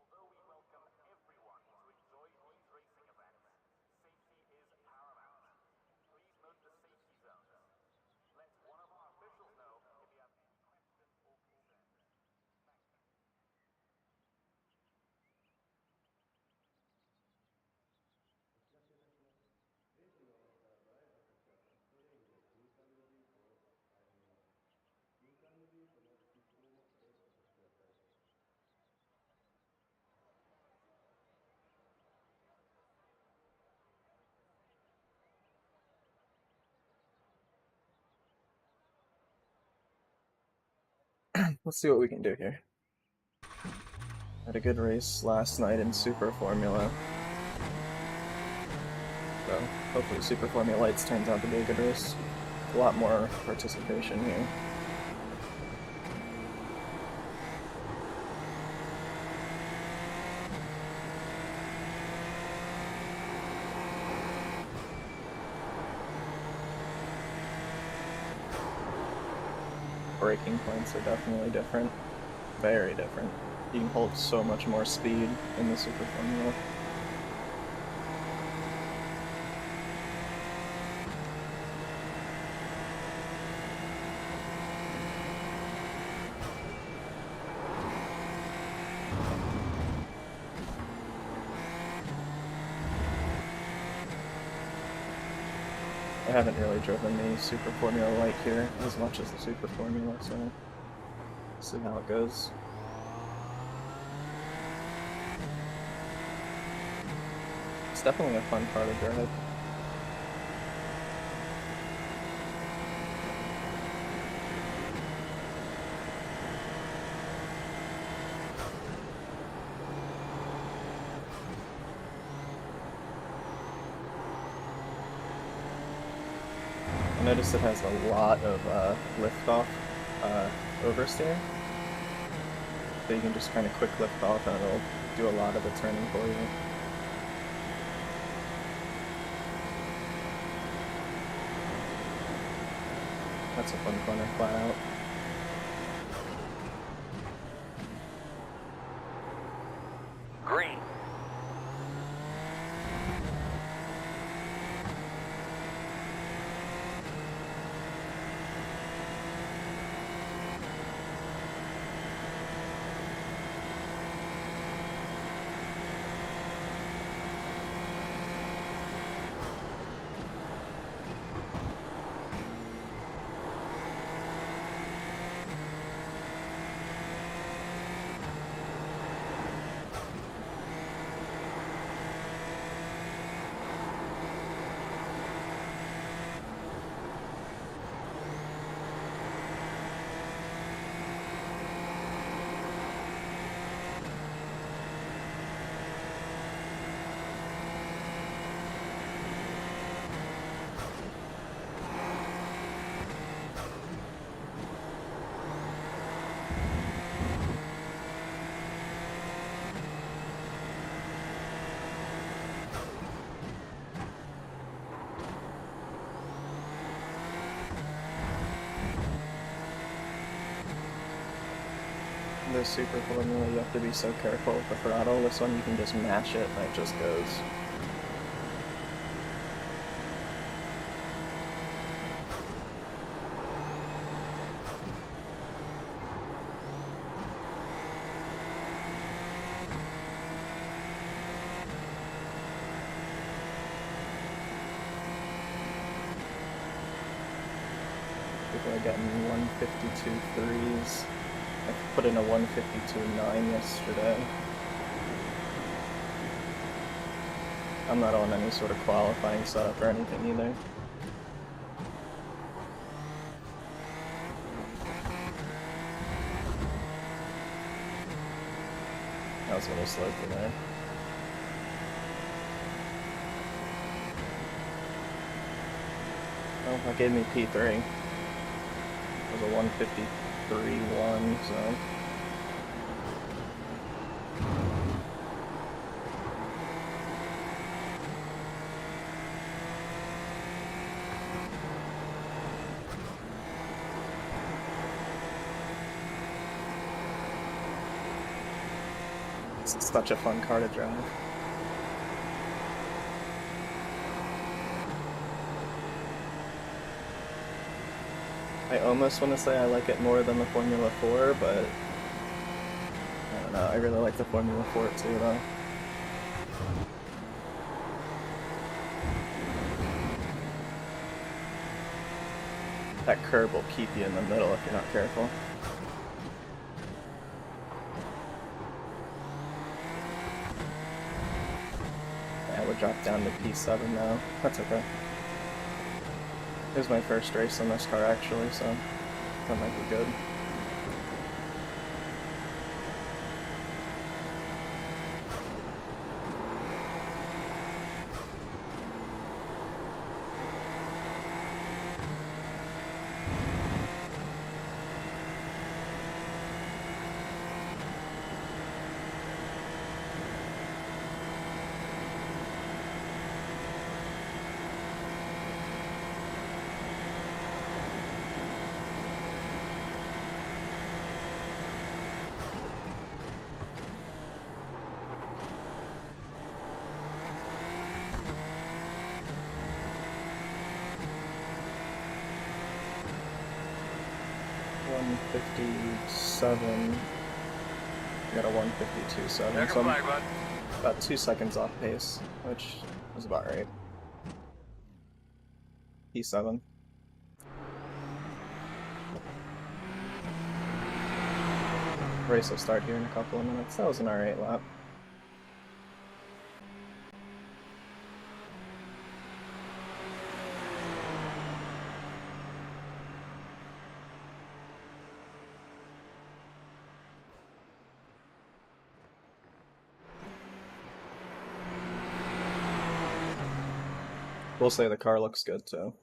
Although we welcome everyone to enjoy these racing events, safety is paramount. Please note the safety zones. Let one of our officials know if you have any questions or concerns. Thank you. Let's see what we can do here. Had a good race last night in Super Formula. So hopefully Super Formula Lights turns out to be a good race. A lot more participation here. Braking points are definitely different. Very different. You can hold so much more speed in the Super Formula. I haven't really driven the Super Formula Light here as much as the Super Formula, so we'll see how it goes. It's definitely a fun car to drive. I noticed it has a lot of lift-off oversteer. So you can just kind of quick lift off and it'll do a lot of the turning for you. That's a fun corner flat out. Green. The Super Formula, you have to be so careful with the throttle. This one you can just mash it and it just goes. People are getting 152 threes. I put in a 152.9 yesterday. I'm not on any sort of qualifying setup or anything either. That was a little slow through there. Well, that gave me P3. It was a 153.1, so... It's such a fun car to drive. I almost want to say I like it more than the Formula 4, but I don't know, I really like the Formula 4 too, though. That curb will keep you in the middle if you're not careful. Drop down to P7 now. That's okay. It was my first race on this car actually, so that might be good. Got a 152.7, so I'm about 2 seconds off pace, which is about right. P7. Race will start here in a couple of minutes. That was an alright lap. We'll say the car looks good too.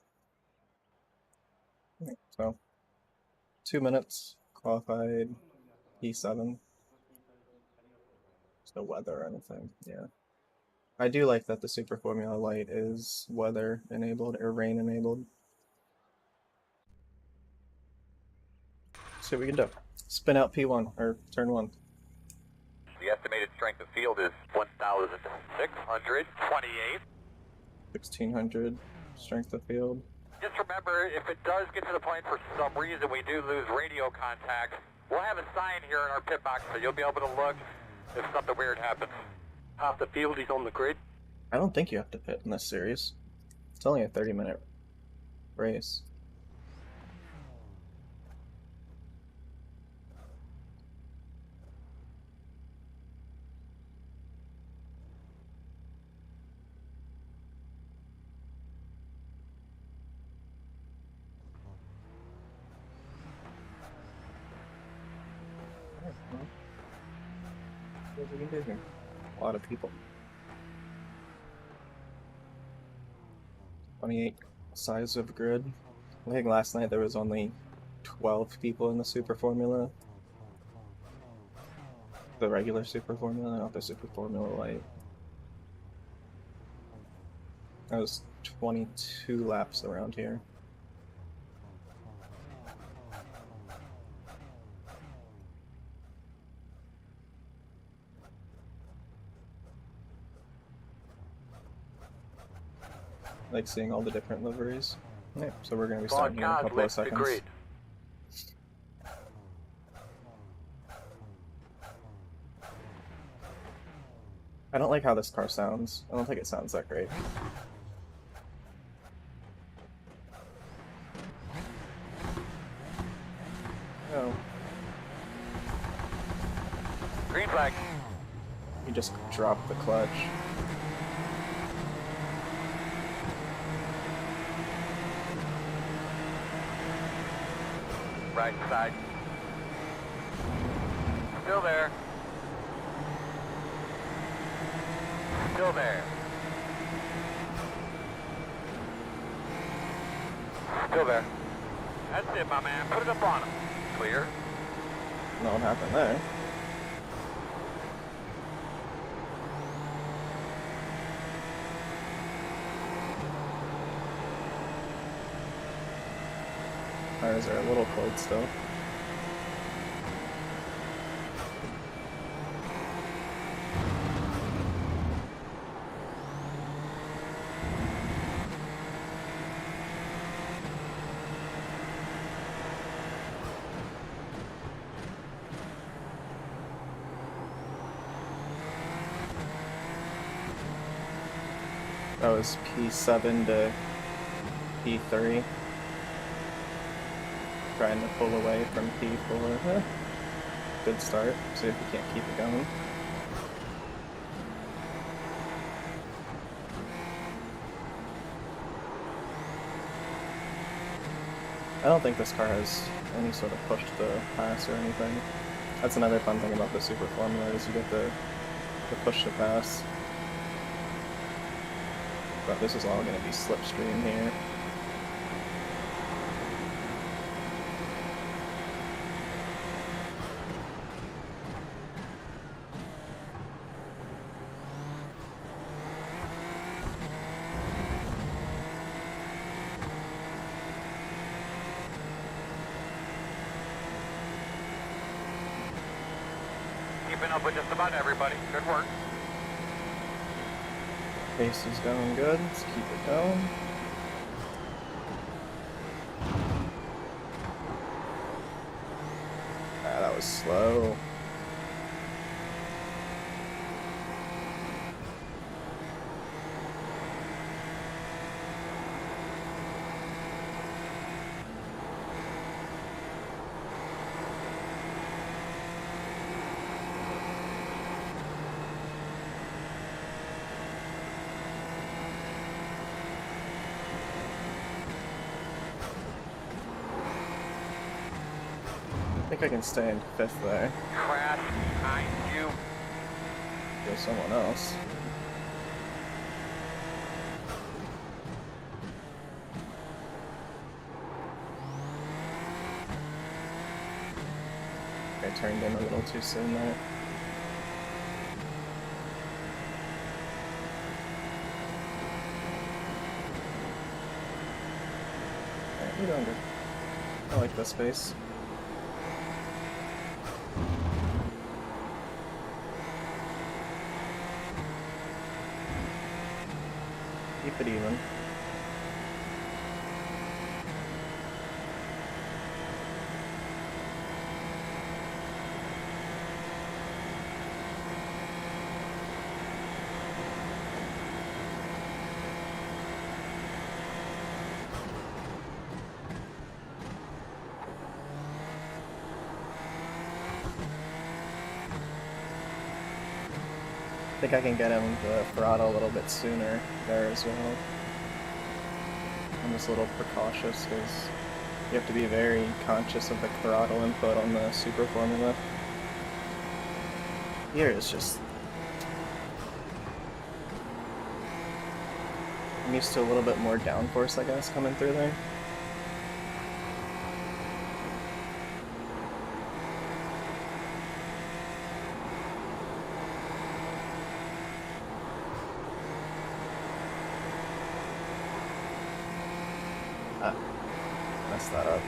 So, 2 minutes, qualified, P7. There's no weather or anything, yeah. I do like that the Super Formula Light is weather enabled or rain enabled. See what we can do. Spin out P1, or turn 1. The estimated strength of field is 1,628. 1,600 strength of field. Just remember, if it does get to the point for some reason we do lose radio contact, we'll have a sign here in our pit box so you'll be able to look if something weird happens. Half the field is on the grid. I don't think you have to pit in this series. It's only a 30-minute race. What we can do here? A lot of people. 28 size of grid. I think last night there was only 12 people in the Super Formula. The regular Super Formula, not the Super Formula Light. That was 22 laps around here. I like seeing all the different liveries. Yeah, so we're going to be starting in a couple of seconds. I don't like how this car sounds. I don't think it sounds that great. Oh. Green flag. You just dropped the clutch. Right side. Still there. Still there. Still there. That's it, my man. Put it up on him. Clear. Know what happened there. Tires are a little cold still. That was P7 to P3. Trying to pull away from P4. Good start. See if we can't keep it going. I don't think this car has any sort of push to pass or anything. That's another fun thing about the Super Formula is you get the push to pass. But this is all going to be slipstream here. Keeping up with just about everybody. Good work. Pace is going good. Let's keep it going. Ah, that was slow. I think I can stay in 5th there. Crash behind you. Go someone else. I turned in a little too soon there. Alright, you're doing good. I like this space. Keep it even. I think I can get him the throttle a little bit sooner there as well. I'm just a little precautious because you have to be very conscious of the throttle input on the Super Formula. Here is just... I'm used to a little bit more downforce, I guess, coming through there. Messed that up.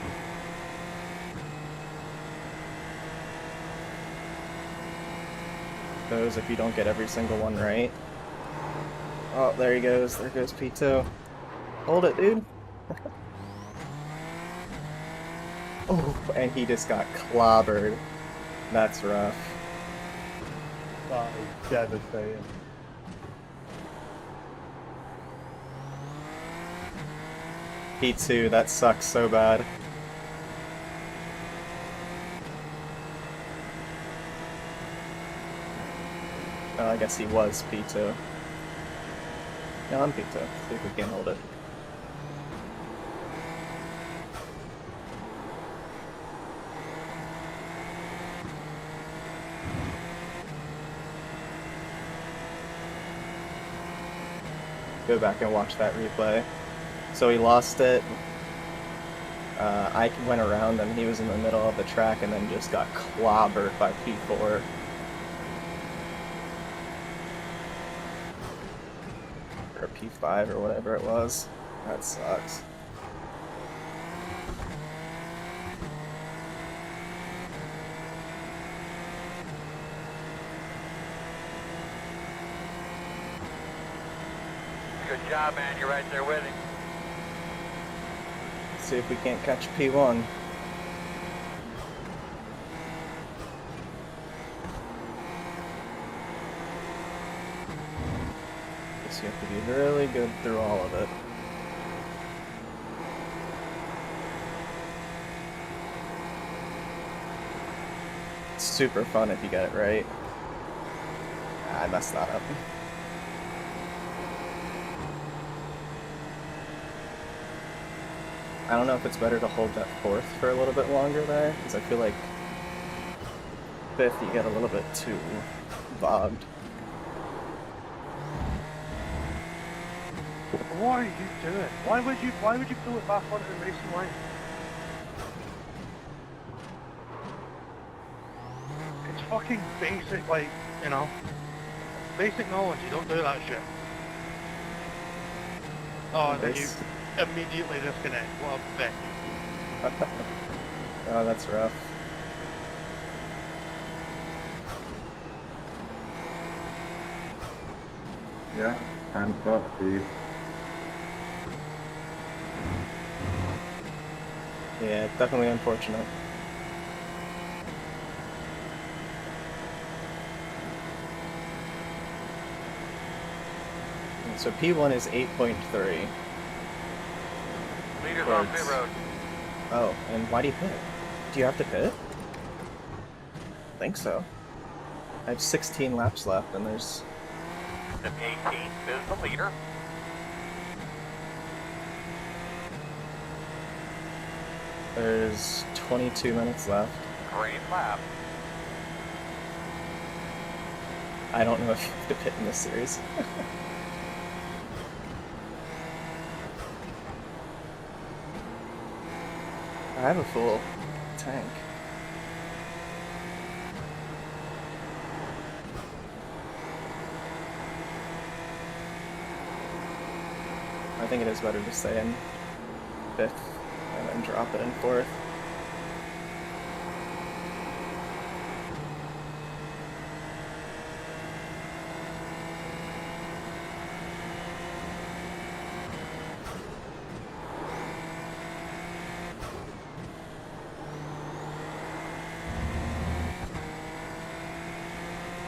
Those if you don't get every single one right. Oh, there he goes. There goes P2. Hold it, dude. Oh, and he just got clobbered. That's rough. That is devastating. P2, that sucks so bad. I guess he was P2. No, I'm P2. See if we can hold it. Go back and watch that replay. So he lost it. I went around him. He was in the middle of the track and then just got clobbered by P4. Or P5 or whatever it was. That sucks. Good job, man. You're right there with him. See if we can't catch P1. Guess you have to be really good through all of it. It's super fun if you get it right. I messed that up. I don't know if it's better to hold that fourth for a little bit longer there, because I feel like fifth you get a little bit too bogged. What are you doing? Why would you pull it back onto the racing line? It's fucking basic, like, you know, basic knowledge. You don't do that shit. Oh, and then you immediately disconnect. What a bitch. Oh, that's rough. Yeah, hands up, Steve. Yeah, definitely unfortunate. So P1 is 8.3. Leaders on pit road. Oh, and why do you pit? Do you have to pit? I think so. I have 16 laps left, and there's... The 18th is the leader. There's 22 minutes left. Great lap. I don't know if you have to pit in this series. I have a full tank. I think it is better to stay in fifth and then drop it in fourth.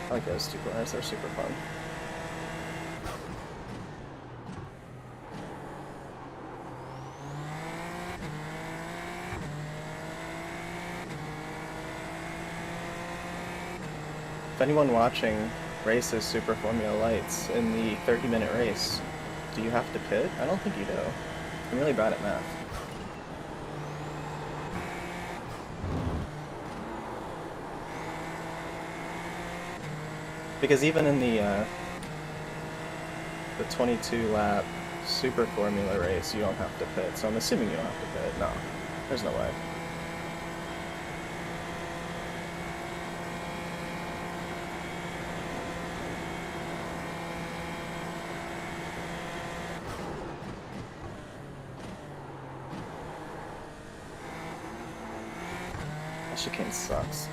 I like those two corners, they're super fun. If anyone watching races Super Formula Lights in the 30-minute race, do you have to pit? I don't think you do. I'm really bad at math. Because even in the 22-lap Super Formula race, you don't have to pit. So I'm assuming you don't have to pit. No, there's no way. That chicane sucks.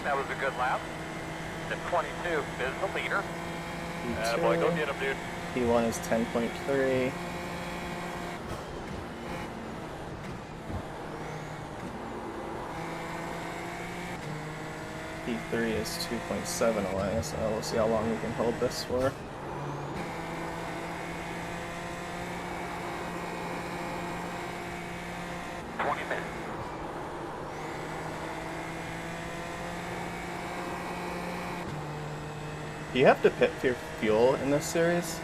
That was a good lap. The 22 is the leader. Boy, go get him, dude. P1 is 10.3. P3 is 2.7 away, so we'll see how long we can hold this for. Do you have to pit for your fuel in this series?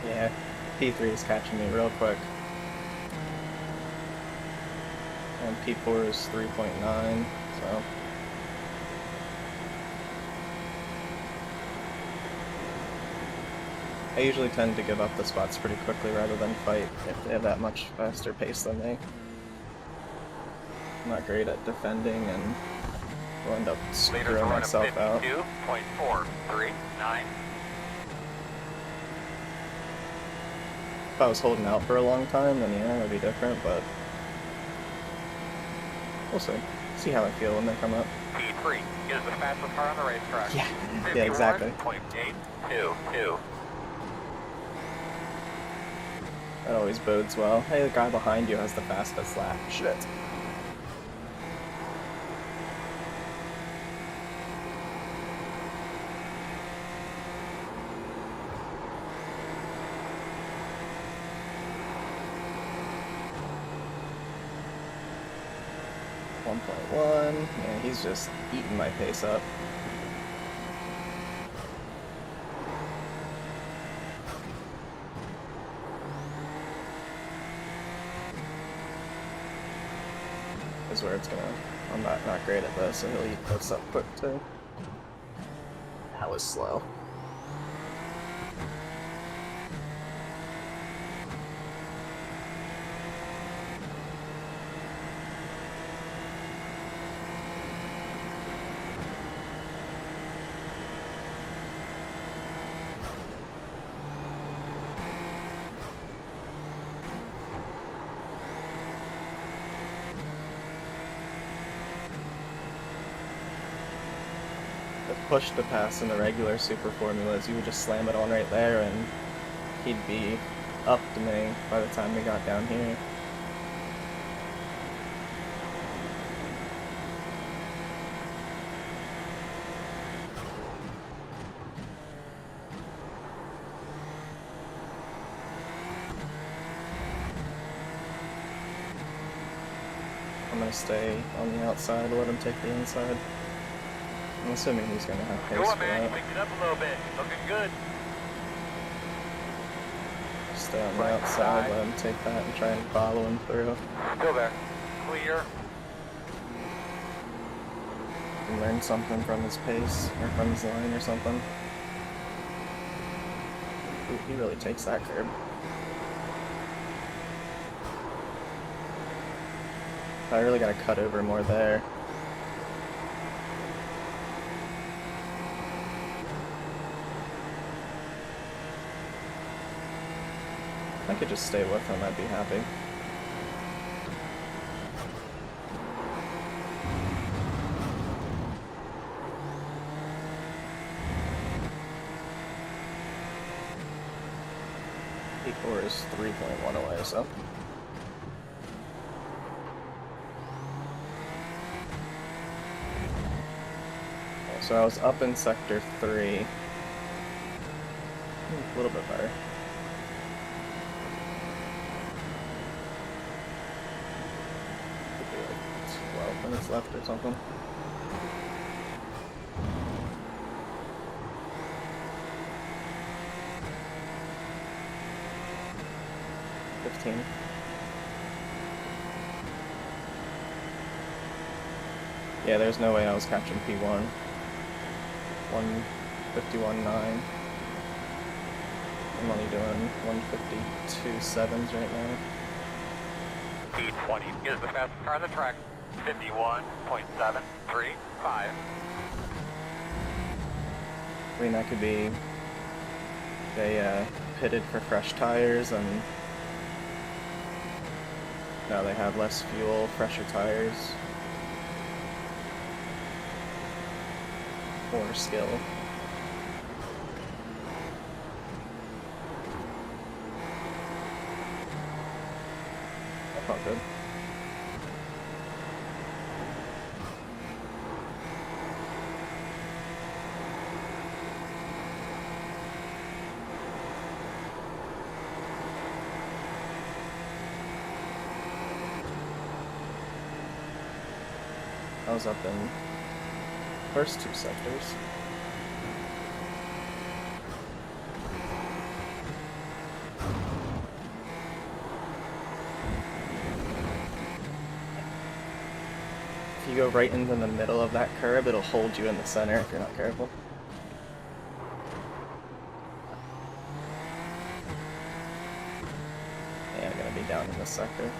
Yeah, P3 is catching me real quick. And P4 is 3.9, so. I usually tend to give up the spots pretty quickly rather than fight if they have that much faster pace than me. I'm not great at defending and will end up screwing myself out. 52.439. If I was holding out for a long time, then yeah, it would be different, but we'll see. See how I feel when they come up. P3 is the fastest car on the racetrack. Yeah, exactly. 51.822. That always bodes well. Hey, the guy behind you has the fastest lap. Shit. Yeah, he's just eating my pace up. Is where it's gonna. I'm not great at this, so he'll eat this up quick too. That was slow. Push to pass in the regular super formulas, you would just slam it on right there and he'd be up to me by the time we got down here. I'm gonna stay on the outside, let him take the inside. I'm assuming he's going to have pace Go on, for man. You that. picked it up a little bit. Looking good. Stay on the outside, let him take that and try and follow him through. Still there. Clear. And learn something from his pace, or from his line or something. Ooh, he really takes that curb. I really gotta cut over more there. If I could just stay with him, I'd be happy. P4 is 3.1 away, so. Okay, so I was up in sector 3. A little bit better. Could be like 12 minutes left or something. Yeah, there's no way I was catching P1. 151.9. I'm only doing 152.7s right now. P20 is the fastest car on the track. 51.735. I mean, that could be they pitted for fresh tires and now they have less fuel, fresher tires, more skill. That felt good. I was up in first two sectors. If you go right into the middle of that curb, it'll hold you in the center if you're not careful. Yeah, I'm gonna be down in this sector.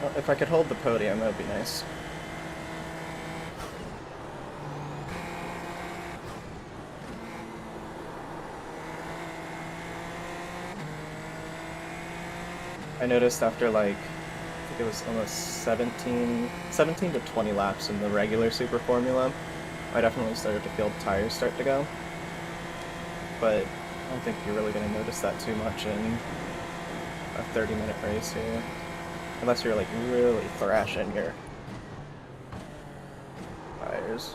Well, if I could hold the podium, that would be nice. I noticed after like, I think it was almost 17 to 20 laps in the regular Super Formula, I definitely started to feel the tires start to go. But I don't think you're really going to notice that too much in a 30-minute race here. Unless you're like really thrashing your tires.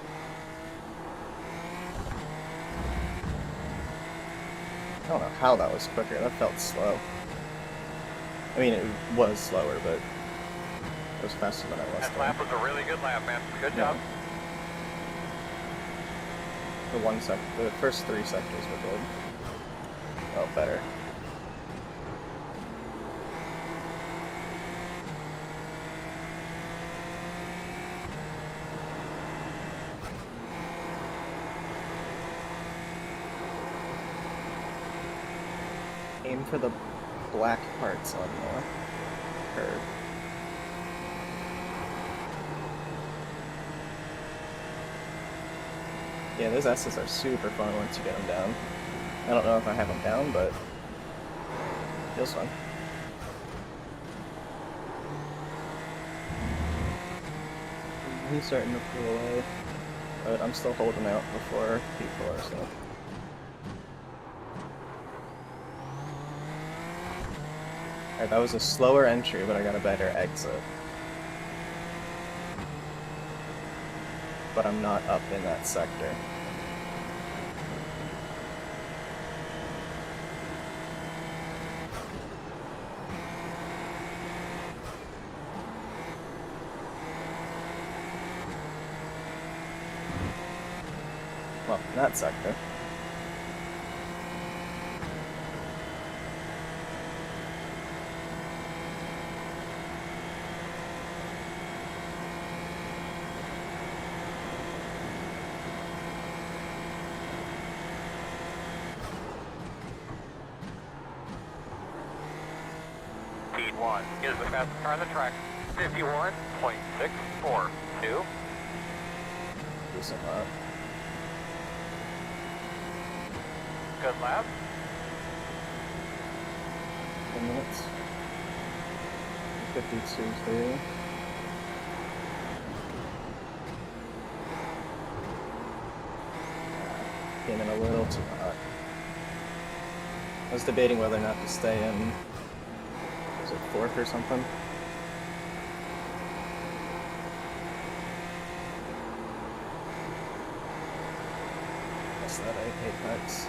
I don't know how that was quicker, that felt slow. I mean, it was slower, but it was faster than I was. That lap was a really good lap, man. Good job. The first three sectors were good. Well, better. Aim for the black parts on the curb. Yeah, those S's are super fun once you get them down. I don't know if I have them down, but it feels fun. He's starting to pull away, but I'm still holding out before people are, so. Alright, that was a slower entry, but I got a better exit. But I'm not up in that sector. Well, in that sector. P1 is the fastest car on the track. 51.642. Decent lap. Good lap. 10 minutes. 52.3. Came in a little too hot. I was debating whether or not to stay in, was it fourth or something? Guess that Apex.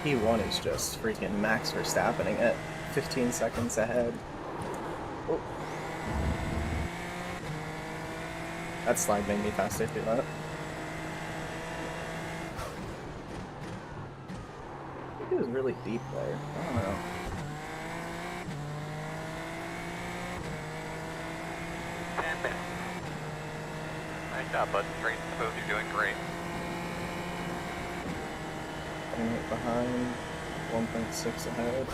P1 is just freaking Max Verstappening at 15 seconds ahead. Oh. That slide made me faster through that. I think it was really deep there. I don't know. Nice job, bud. Straight and smooth. You're doing great. 2.8 behind, 1.6 ahead.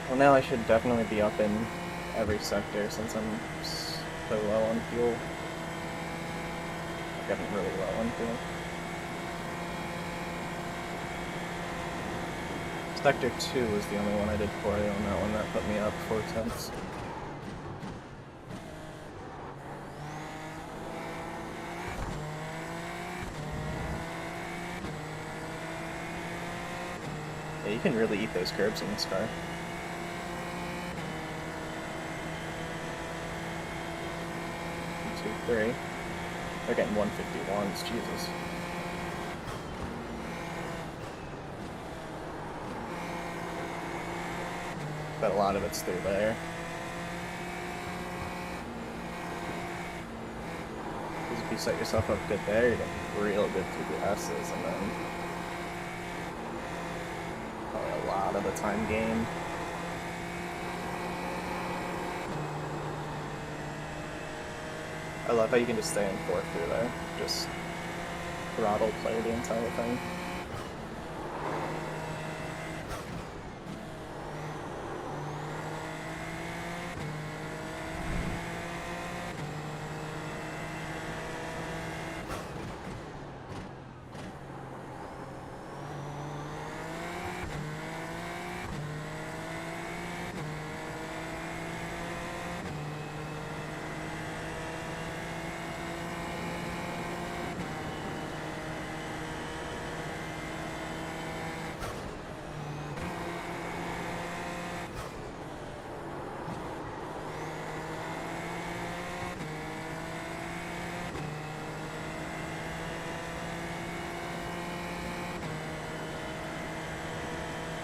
Well, now I should definitely be up in every sector since I'm so low on fuel. I'm getting really low on fuel. Sector 2 was the only one I did poorly on that one. That put me up 4/10. Yeah, you can really eat those curbs in this car. Three. They're getting 151s, Jesus. But a lot of it's through there. Because if you set yourself up good there, you're getting real good through the S's, and then probably a lot of the time gain. I love how you can just stay in fourth through there. Just throttle play the entire thing.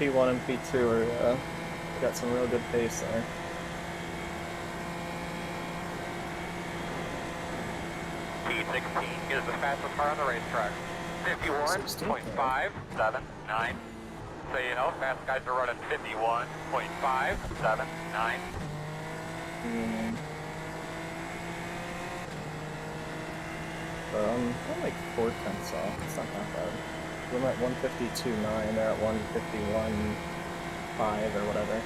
P1 and P2 are got some real good pace there. P16 is the fastest car on the racetrack. 51.579. So you know, fast guys are running 51.579. I'm like 4/10 off. It's not that bad. I'm at 152.9. They're at 151.5 or whatever.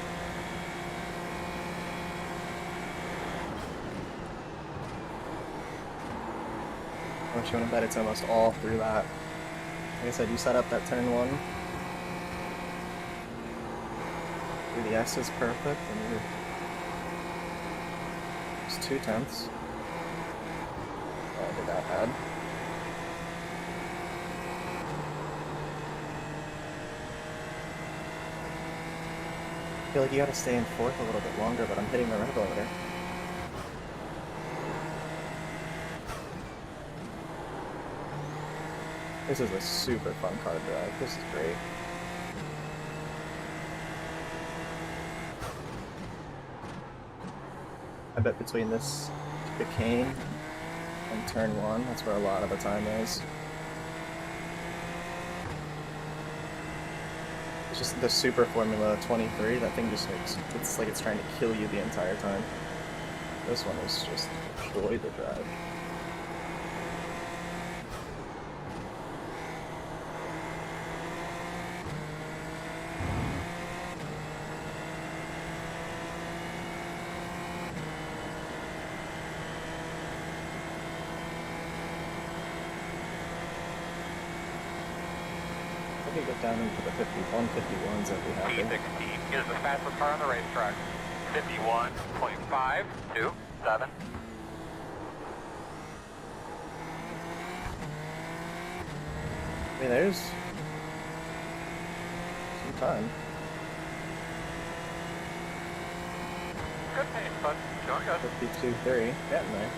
How much you want to bet it's almost all through that? Like I said, you set up that turn 1. Through the S is perfect, and you're just 2/10. Oh, I did that bad. I feel like you gotta stay in fourth a little bit longer, but I'm hitting the red limiter. This is a super fun car to drive. This is great. I bet between this chicane and turn 1, that's where a lot of the time is. It's just the Super Formula 23, that thing just makes, it's like it's trying to kill you the entire time. This one is just a joy to drive. Get down into the 51s that we have here. P16 is the fastest car on the racetrack. 51.527. I mean, there's some time. Good pace, bud. Doing good. 52.3, getting there.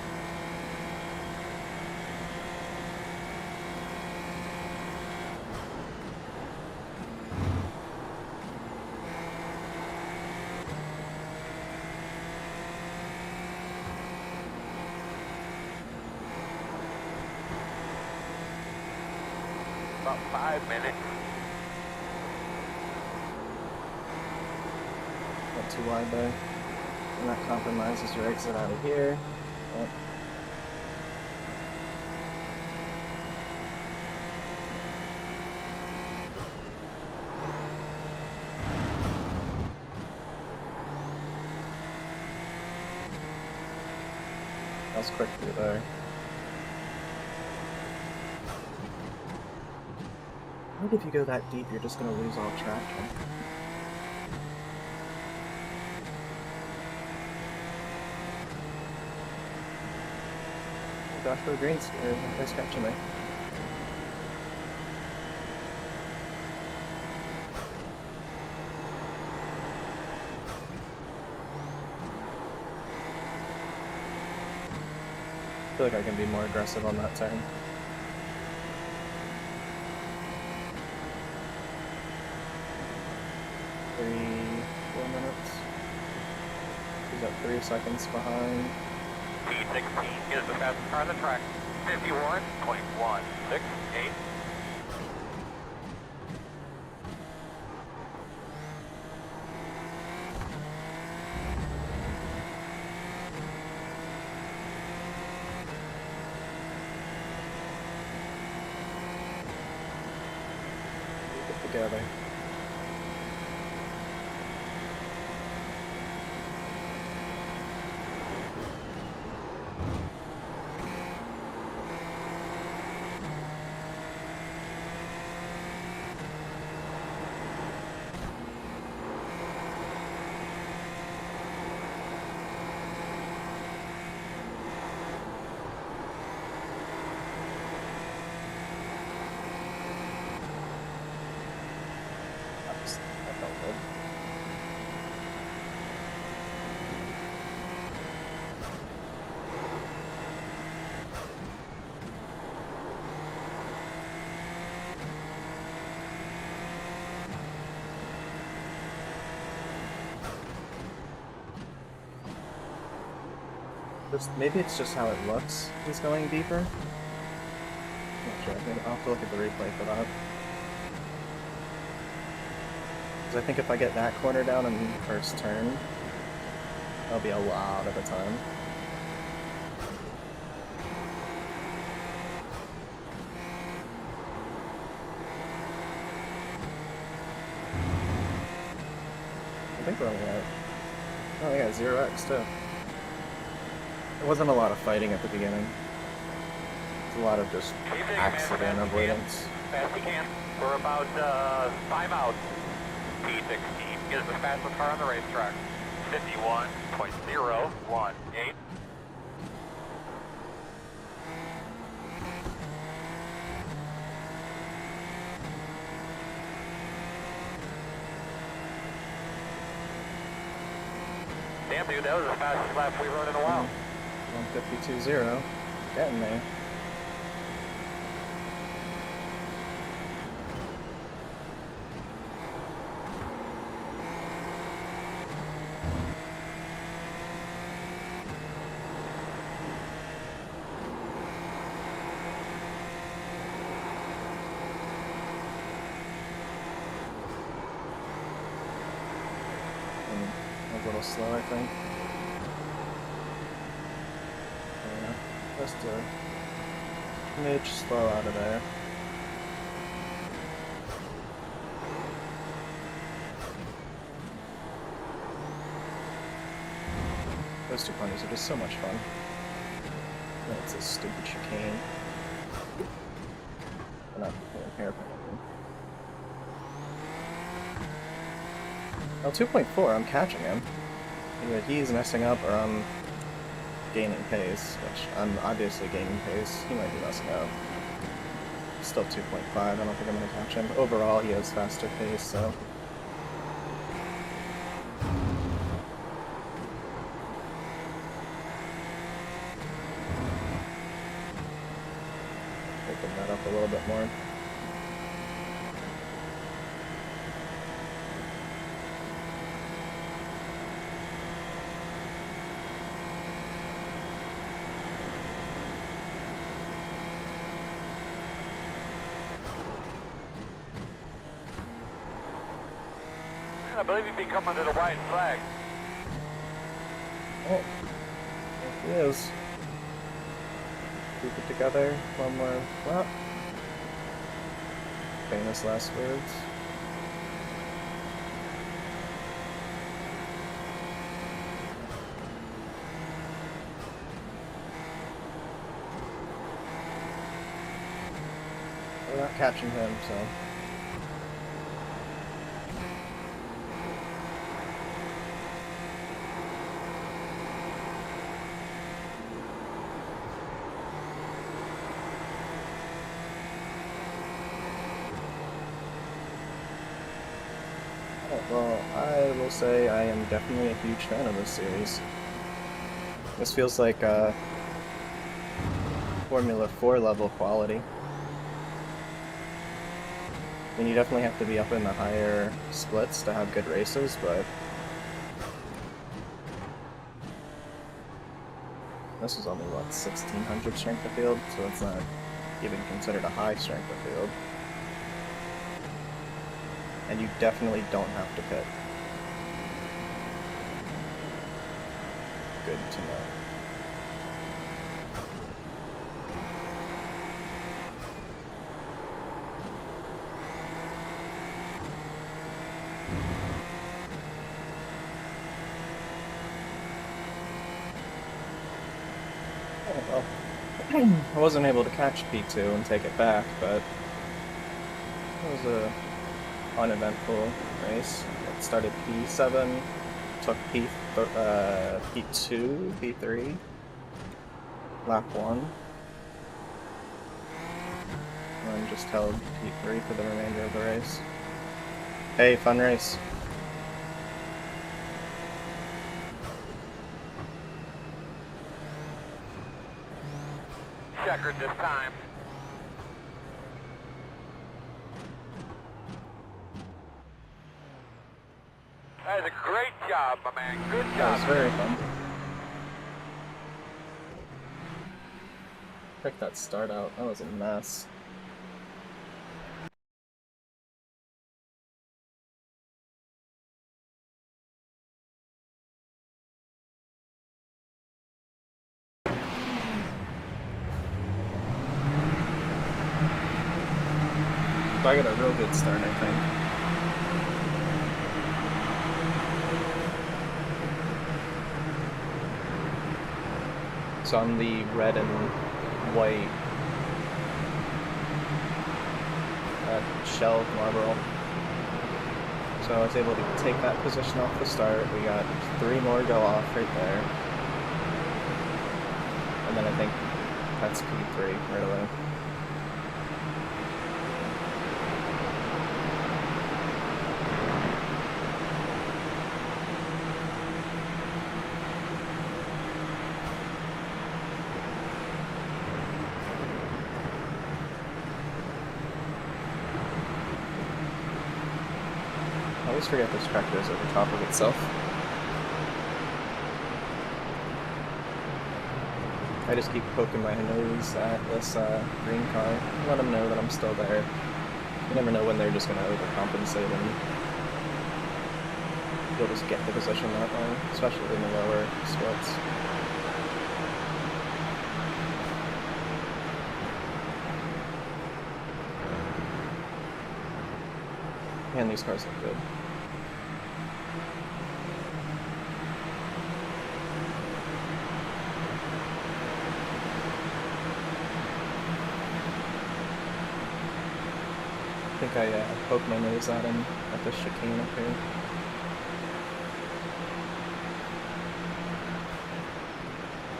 About 5 minutes. Not too wide there. And that compromises your exit out of here. Oh. That was quick through there. I think if you go that deep, you're just going to lose all traction. Oh gosh, for the green sphere, they're catching me. I feel like I can be more aggressive on that turn. Four minutes. He's at 3 seconds behind. P16 is the fastest car on the track. 51.168. Together. That felt good. Maybe it's just how it looks. He's going deeper. Not sure. I'll have to look at the replay for that. Because I think if I get that corner down in the first turn, that'll be a lot of the time. I think we're only at... Oh yeah, 0x too. There wasn't a lot of fighting at the beginning. It's a lot of just accident avoidance. Fast we can. We're about 5 out. P16 is the fastest car on the racetrack. 51.018. Damn, dude, that was the fastest lap we've run in a while. 152.0. Getting there. A little slow, I think. Yeah, just a smidge slow out of there. Those two ponies are just so much fun. That's a stupid chicane. They're not hairpin. Oh, 2.4, I'm catching him. Either he's messing up or I'm gaining pace, which I'm obviously gaining pace. He might be messing up. Still 2.5, I don't think I'm going to catch him. Overall, he has faster pace, so... Open that up a little bit more. I believe you'd be coming to the white flag. Oh, there he is. Keep it together. One more lap. Famous last words. We're not catching him, so. Well, I will say I am definitely a huge fan of this series. This feels like Formula 4 level quality. I mean, you definitely have to be up in the higher splits to have good races, but this is only, what, 1600 strength of field, so it's not even considered a high strength of field. And you definitely don't have to pit. Good to know. Oh, well. I wasn't able to catch P2 and take it back, but it was a uneventful race. It started P7, took P2, P3, lap 1, and just held P3 for the remainder of the race. Hey, fun race. Checkered this time. That is a great job, my man. Good job. That was very fun. Check that start out. That was a mess. I got a real good start, I think. So I'm the red and white shell marble. So I was able to take that position off the start. We got 3 more go off right there. And then I think that's P3 right away. I always forget this track goes over top of itself. I just keep poking my nose at this green car, let them know that I'm still there. You never know when they're just going to overcompensate and you'll just get the position that way, especially in the lower splits. Man, these cars look good. I think I poked my nose at him at the chicane up here.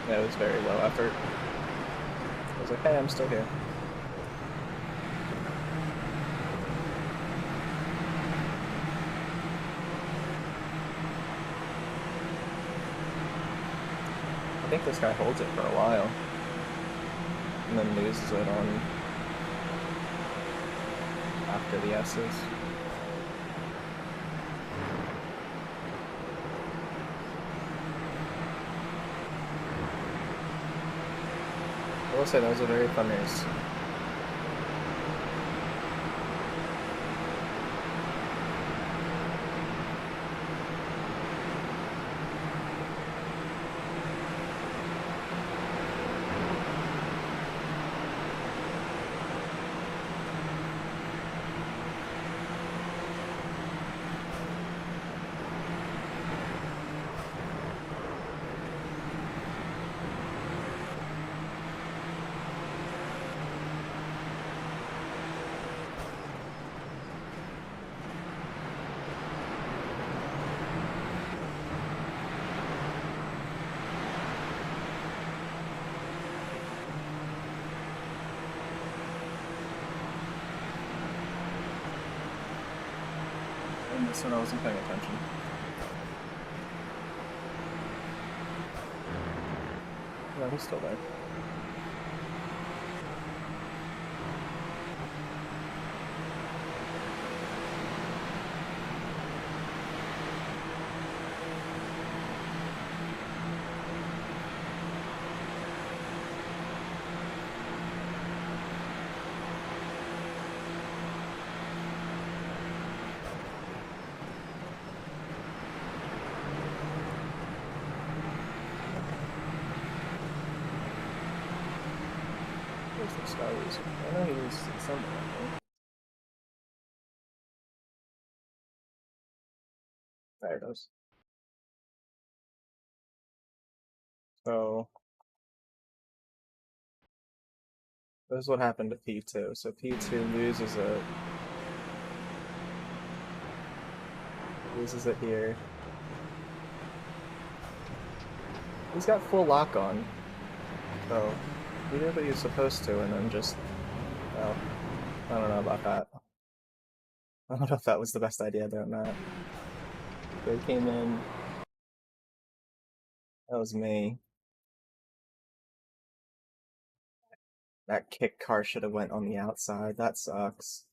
Yeah, it was very low effort. I was like, hey, I'm still here. I think this guy holds it for a while, and then loses it on after the S's. I will say that was a very fun race. once when I wasn't paying attention. No, he's still there. Where's the Star Wars? I know he was somewhere. Right? There it is. So this is what happened to P2. So P2 loses it here. He's got full lock on. So he did what he was supposed to, and then just, well, I don't know about that. I don't know if that was the best idea doing that. So he came in. That was me. That kick car should have went on the outside. That sucks.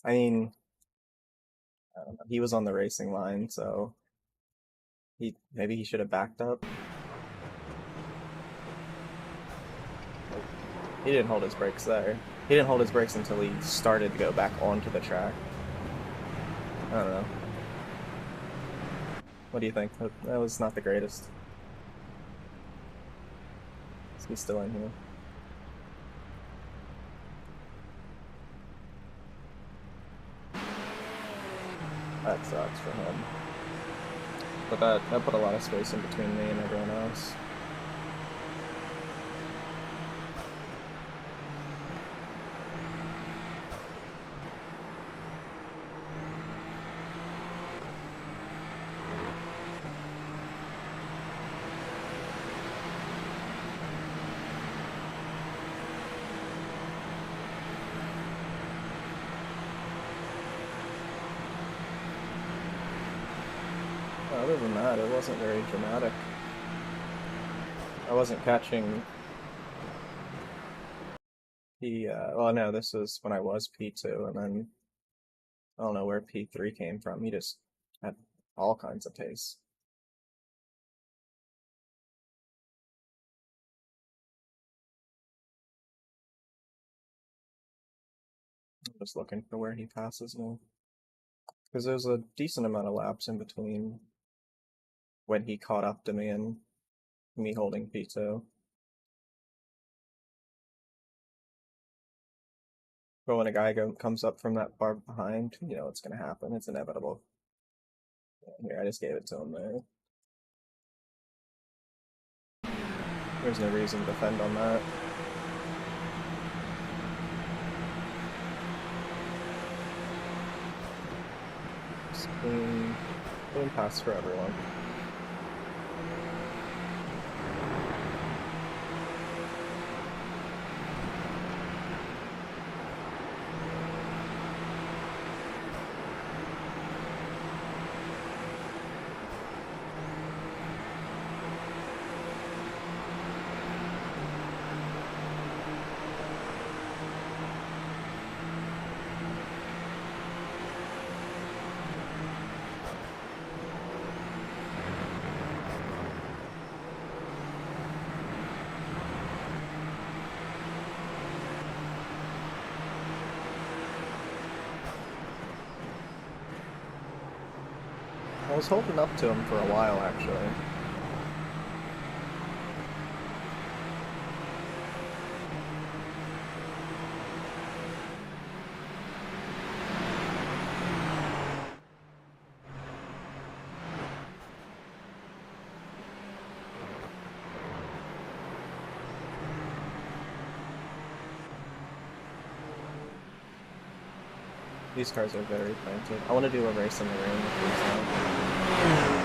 I mean, I don't know. He was on the racing line, so maybe he should have backed up. He didn't hold his brakes there. He didn't hold his brakes until he started to go back onto the track. I don't know. What do you think? That was not the greatest. Is he still in here? That sucks for him. But that put a lot of space in between me and everyone else. Other than that, it wasn't very dramatic. I wasn't catching well, no, this was when I was P2, and then I don't know where P3 came from. He just had all kinds of pace. I'm just looking for where he passes me. Because there's a decent amount of laps in between when he caught up to me and me holding P2. But when a guy comes up from that bar behind, you know what's going to happen. It's inevitable. Here, I just gave it to him there. There's no reason to defend on that. Just clean pass for everyone. I was holding up to him for a while, actually. These cars are very planted. I want to do a race in the rain with these now.